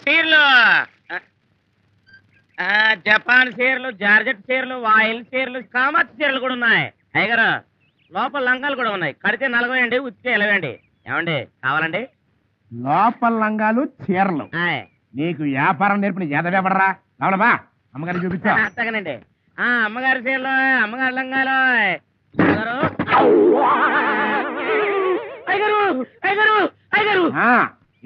చీరలు జపాన్ చీరలు, జార్జెట్ చీరలు, వాయిల్ చీరలు, కామత్ చీరలు కూడా ఉన్నాయి. అయ్యగారు లోపల లంగాలు కూడా ఉన్నాయి. కడితే 40 అండి, ఉత్తితే 20 అండి. ఏమండి కావాలండి? లోపల లంగాలు చీరలు. నీకు వ్యాపారం నేర్పిన ఎదవెవడరా? రావడమా అమ్మగారికి చూపించా. అత్తగనండి. అమ్మగారి చీరలు, అమ్మగారి లంగాలు. అయ్యగారు అయ్యగారు అయ్యగారు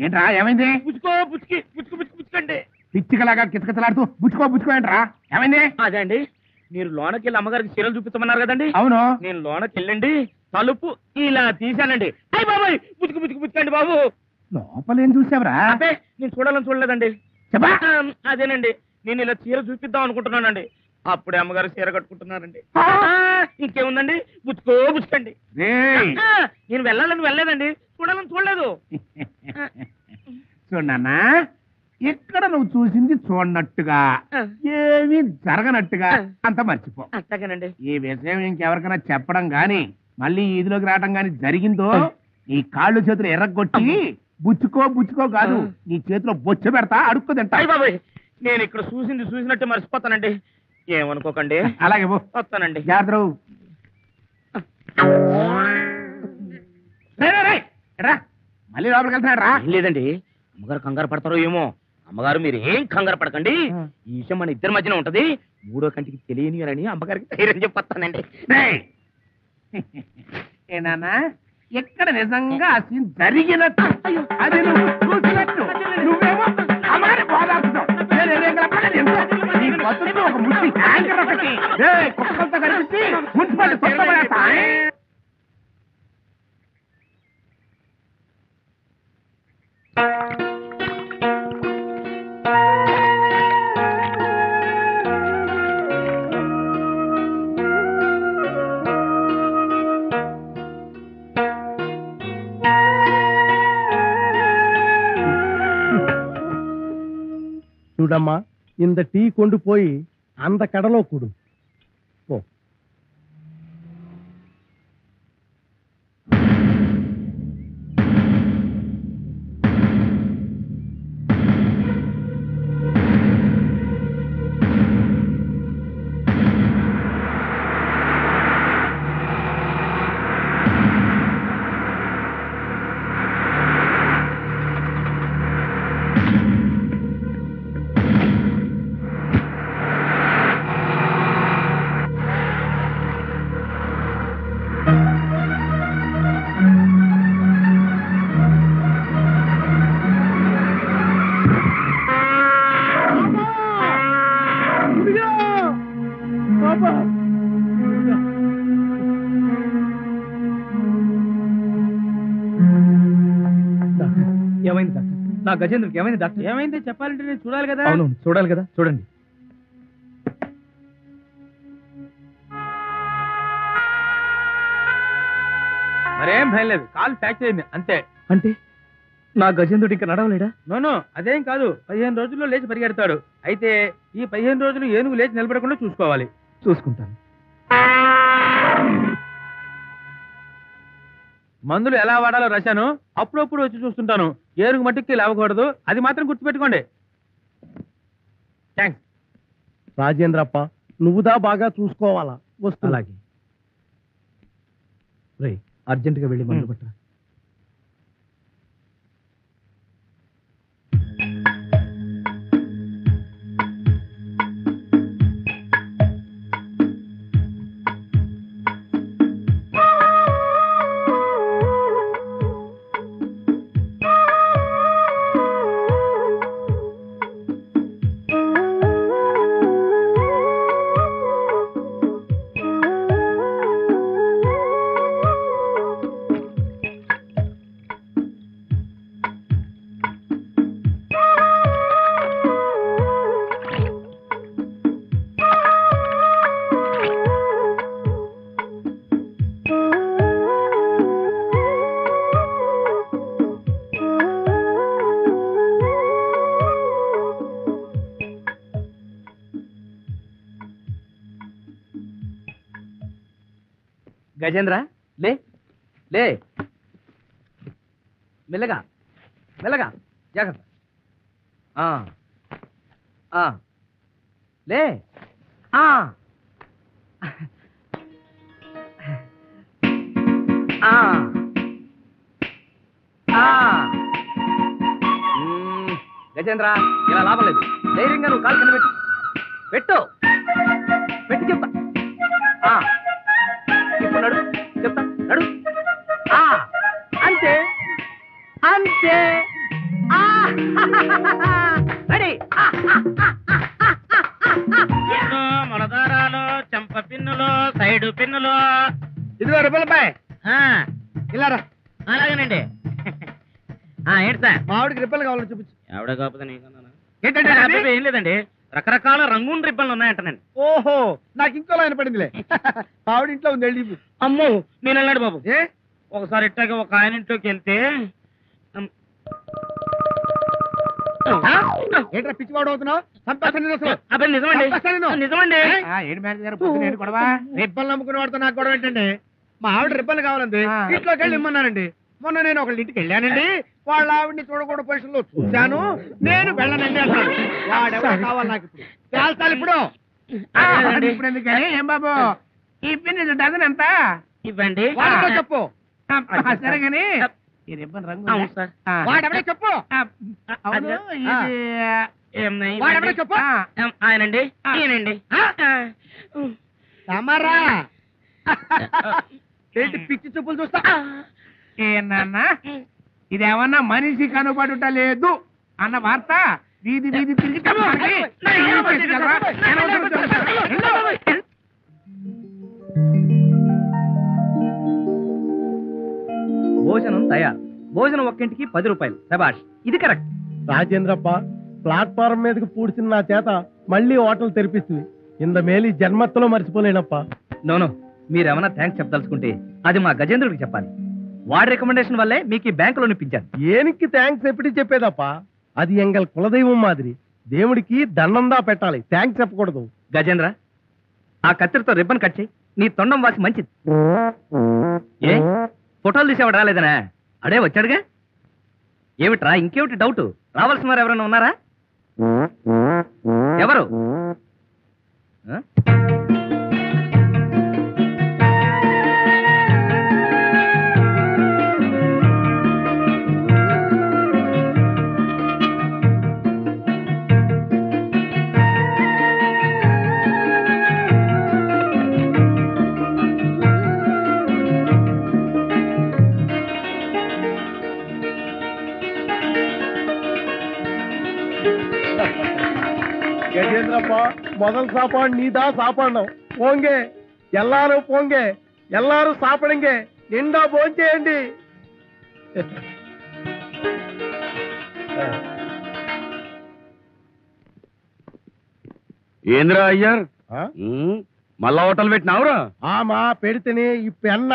ఏంట్రా ఏమైంది? పుచ్చుకోండి. పిచ్చికలాగా కిచకిచలాడుతూ బుచ్చుకో ఏంట్రా ఏమైంది? అదే అండి, మీరు లోనకి వెళ్ళి అమ్మగారికి చీరలు చూపించమన్నారు కదండి. అవును, నేను లోనకి వెళ్ళండి తలుపు ఇలా తీశానండి. అయ్యి బాబాయ్ పుచ్చుకోండి బాబు. లోపలేం చూసావురా? అబ్బే నేను చూడలేదండి. చెప్పా. అదేనండి, నేను ఇలా చీర చూపిద్దాం అనుకుంటున్నానండి. అప్పుడే అమ్మగారు చీర కట్టుకుంటున్నారండి. ఇంకేముందండి, పుచ్చుకోండి. నేను వెళ్ళాలని వెళ్ళలేదండి, చూడలేదు. చూడన్నా, ఇక్కడ నువ్వు చూసింది చూడనట్టుగా, ఏమీ జరగనట్టుగా అంత మర్చిపో. అంతేనండి. ఈ విషయం ఇంకెవరికైనా చెప్పడం గాని, మళ్ళీ ఈదిలోకి రావడం గాని జరిగిందో నీ కాళ్ళు చేతులు ఎర్రగొట్టి బుచ్చుకో కాదు, నీ చేతిలో బొచ్చ పెడతా, అడుక్కు తింటా. బాబాయ్ నేను ఇక్కడ చూసినట్టు మర్చిపోతానండి, ఏమనుకోకండి. అలాగే వస్తానండి. జాగ్రత్త. మళ్ళీ లోపలికి వెళ్తున్నాడు రా. లేదండి, అమ్మగారు కంగారు పడతారో ఏమో. అమ్మగారు మీరు ఏం కంగారు పడకండి, ఈ విషయం మన ఇద్దరి మధ్యన ఉంటది. 3వ కంటికి తెలియని అని అమ్మగారికి ధైర్యం చెప్పొస్తానండి. ఏనా ఎక్కడ నిజంగా ఆ సీన్ జరిగినట్టు, అది నువ్వు చూసినట్టు, నువ్వేమో అమ్మగారి బాధాడుతున్నావు. ఒక ముట్టి యాంకర్ ఒకటి కుక్కలతో కనిపించి మున్సిపాలిటీ సొంతపడేస్తా. చూడమ్మా, ఇంత టీ కొండుపోయి అంత కడలో కూడు. ఏమైంది డాక్టర్? నా గజేంద్రకి ఏమైంది డాక్టర్? ఏమైంది చెప్పాలంటే నేను చూడాలి కదా. అవును చూడాలి కదా, చూడండి. మరేం భయం లేదు, కాలు ఫ్రాక్చర్ అయింది అంతే. అంటే నా గజేంద్రుడు ఇంకా నడవలేడా? నోను అదేం కాదు, 15 రోజుల్లో లేచి పరిగెడతాడు. అయితే ఈ 15 రోజులు ఏనుగు లేచి నిలబడకుండా చూసుకోవాలి. చూసుకుంటాను. మందులు ఎలా వాడాలో రశాను, అప్పుడప్పుడు వచ్చి చూస్తుంటాను. ఏనుగు మట్టుకి లేవకూడదు, అది మాత్రం గుర్తుపెట్టుకోండి. థ్యాంక్స్. రాజేంద్రప్ప, నువ్వుదా బాగా చూసుకోవాలా. వస్తు. అలాగే. రే, అర్జెంటుగా వెళ్ళి మందు పట్టరా. గజేంద్ర లే లే, మెల్లగా మెల్లగా, జాగ్రత్త. లే గజేంద్ర ఇలా లాభం లేదు. ధైర్యంగా నువ్వు కాలు కింద పెట్టు పెట్టి చెప్తా. ఇప్పుడు నడు చెప్తా నడు. అంతే అంతే. రెడీ. మొలదారాలు, చెంప పిన్నులు, సైడు పిన్నులు. ఇదిగో రిబ్బన్లపాయ్ ఇలా రా. అలాగేనండి. ఏంటి సార్? మామిడికి రిబ్బన్లు కావాలని చూపించు. ఎవడ కాకపోతే నీకన్నా ఏంటంటే అది? ఏం లేదండి, రకరకాల రంగుల రిబ్బన్లు ఉన్నాయంటనండి. ఓహో, నాకు ఇంకోలా వినపడిందిలే. మామిడి ఇంట్లో ఉంది, వెళ్ళి అమ్మో నేను వెళ్ళాడు బాబు. ఏ ఒకసారి ఇట్టాక ఒక ఆయన ఇంట్లోకి వెళ్తే ఏంట్రా పిచ్చివాడు అవుతున్నావు? అబ్బాయి నిజమండి, నిజమండి. ఏంటి మేనేజర్ గారు పొద్దున ఏంటి గొడవ? రిబ్బన్లు అమ్ముకునే వాడితో నాకు గొడవ ఏంటండి? మా ఆవిడ రిబ్బన్లు కావాలండి, ఇంట్లోకి వెళ్ళి ఇమ్మన్నానండి. మొన్న నేను ఒకళ్ళ ఇంటికి వెళ్ళానండి, వాళ్ళ ఆవిడని చూడకూడదు పొజిషన్లో చూశాను, నేను వెళ్ళనండి అన్నాడు. వాడెవరో కావాలి నాకు ఇప్పుడు. చాలు ఇప్పుడు. ఇప్పుడు ఎందుకని? ఏం బాబు ఈ పిన్ డజన్ ఎంత ఇవ్వండి. వాడెవరో చెప్పు. సరే గాని ఈ రిబ్బన్ రంగు వాడెవరో చెప్పు. అవును, వాడెవరో చెప్పు. ఆయనండి, ఈయనండి. సమారా ఏంటి పిచ్చి చూపులు చూస్తా? ఏనా ఇదేమన్నా మనిషి కనుబడుట లేదు అన్న వార్త వీధి వీధి తిరిగి భోజనం తయారు. భోజనం ఒక్కింటికి 10 రూపాయలు. శబాష్, ఇది కరెక్ట్. రాజేంద్రప్ప, ప్లాట్ఫారం మీదకి పూడ్చిన నా చేత మళ్ళీ హోటల్ తెరిపిస్తుంది. ఇంత మేలు జన్మత్తులో మర్చిపోలేనప్ప. నోనో, మీరేమన్నా థ్యాంక్స్ చెప్పదలుచుకుంటే అది మా గజేంద్రుడికి చెప్పాలి. వాడి రికమెండేషన్ వల్లే మీకు ఈ బ్యాంకులో ఇప్పించాను. ఏనికి థ్యాంక్స్ ఎప్పుడు చెప్పేదప్ప? అది ఎంగల్ కులదైవం మాదిరి. దేవుడికి దండందా పెట్టాలి, థ్యాంక్స్ చెప్పకూడదు. గజేంద్ర, ఆ కత్తిరితో రిబ్బన్ కట్ చేయి. నీ తొండం వాసి మంచిది. ఏ ఫోటోలు తీసేవాడు రాలేదనా? అడే వచ్చాడుగా. ఏమిట్రా, ఇంకేమిటి డౌట్? రావాల్సిన వారు ఎవరైనా ఉన్నారా? ఎవరు? గజేంద్రప్ప, మొదలు సాపాడు నీదా సాపాడు. పోంగే ఎల్లారు, పోంగే ఎల్లారు సాపడంగే, నిండా భోంచేయండి. ఏంద్రా అయ్యారు మళ్ళా హోటల్ పెట్టినావురా? ఆమా పెడితేనే ఈ పెన్న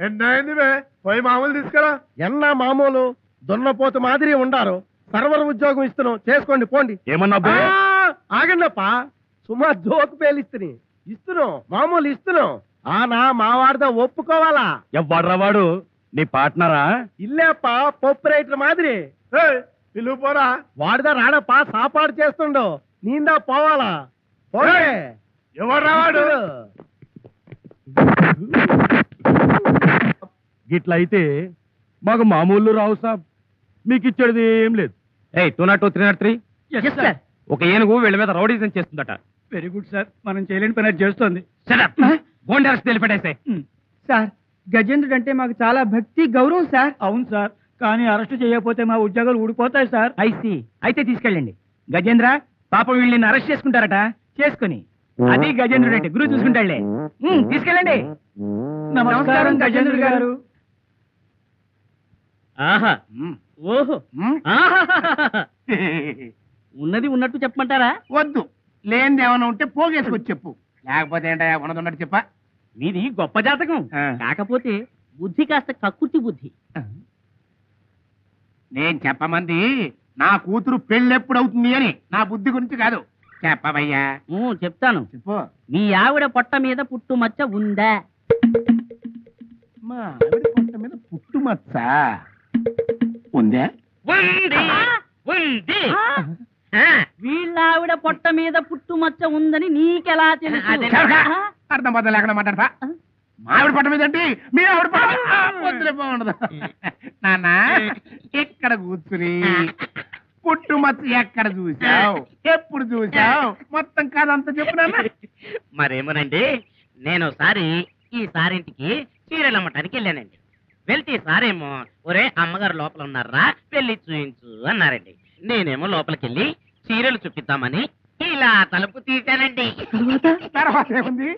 ఎన్నైంది పోయి మామూలు తీసుకురా. ఎన్న మామూలు దున్నపోతు మాదిరి ఉండారు. సర్వర్ ఉద్యోగం ఇస్తున్నాం, చేసుకోండి పోండి. ఏమన్నా ఆగండప్ప, సుమా జోకు పేలిస్తుని ఇస్తున్నాం, మామూలు ఇస్తున్నాం. ఆనా మావాడిదా ఒప్పుకోవాలా? ఎవ్వడ్రా వాడు? నీ పార్ట్నరా? ఇల్లేప్ప, పప్పు రైటర్ మాదిరి. పిలువు పోరా. వాడిదా రాడప్ప, సాపాడు చేస్తుండో, నీందా పోవాలా? పోయే. ఎవర్రా వాడు? గిట్లయితే మాకు మామూలు రావు సాబ్, మీకు ఇచ్చేది ఏం లేదు. 202, 303 ఒక ఏనుగు వీళ్ళ మీద రౌడీజం చేస్తుందట. వెరీ గుడ్ సార్, మనం చేయలేని పని చేస్తోంది. సార్, గజేంద్రుడు అంటే మాకు చాలా భక్తి గౌరవం సార్. అవును సార్, కానీ అరెస్ట్ చేయకపోతే మా ఉద్యోగాలు ఊడిపోతాయి సార్. ఐసి అయితే తీసుకెళ్ళండి. గజేంద్ర, పాపం వీళ్ళని అరెస్ట్ చేసుకుంటారట, చేసుకుని అది గజేంద్రుడు అంటే గురువు చూసుకుంటాడులే. తీసుకెళ్ళండి. నమస్కారం గజేంద్రుడు గారు. ఆహా, ఓహో, ఉన్నది ఉన్నట్టు చెప్పమంటారా? వద్దు, లేనిది ఏమైనా ఉంటే పోగేసుకొచ్చి చెప్పు. లేకపోతే ఏంటయ్యా ఉన్నది ఉన్నట్టు చెప్పా. మీది గొప్ప జాతకం, కాకపోతే బుద్ధి కాస్త కక్కుర్తి బుద్ధి. నేను చెప్పమంది నా కూతురు పెళ్ళెప్పుడు అవుతుంది అని, నా బుద్ధి గురించి కాదు. చెప్పవయ్యా. చెప్తాను. చెప్పు. మీ ఆవిడ పొట్ట మీద పుట్టు మచ్చ ఉందా? మా ఆవిడ పొట్ట మీద పుట్టుమచ్చ ఉందే? ఉంది ఆ? ఆ, వీళ్ళ ఆవిడ పొట్ట మీద పుట్టుమచ్చ ఉందని నీకెలా తెలుసు అదే. ఆ? అర్థం పద్ధతి లేకుండా మాట్లాడతా మావిడ పట్ట మీద ఏంటి మీ ఆవిడ పట్ట మీద? వద్దులే బాగుండదు నాన్న ఇక్కడ కూర్చుని పుట్టుమచ్చ ఎక్కడ చూసావు ఎప్పుడు చూసావు మొత్తం కాదంతా చెప్పు నాన్న మరేమోనండి నేను ఒకసారి ఈ సారింటికి చీరలు అమ్మటానికి వెళ్ళానండి వెళ్తే ఈ సారేమో ఒరే అమ్మగారు లోపల ఉన్నారా వెళ్ళి చూయించు అన్నారండి నేనేమో లోపలికి వెళ్ళి చీరలు చూపిద్దామని ఇలా తలుపు తీశానండి తర్వాత ఏముంది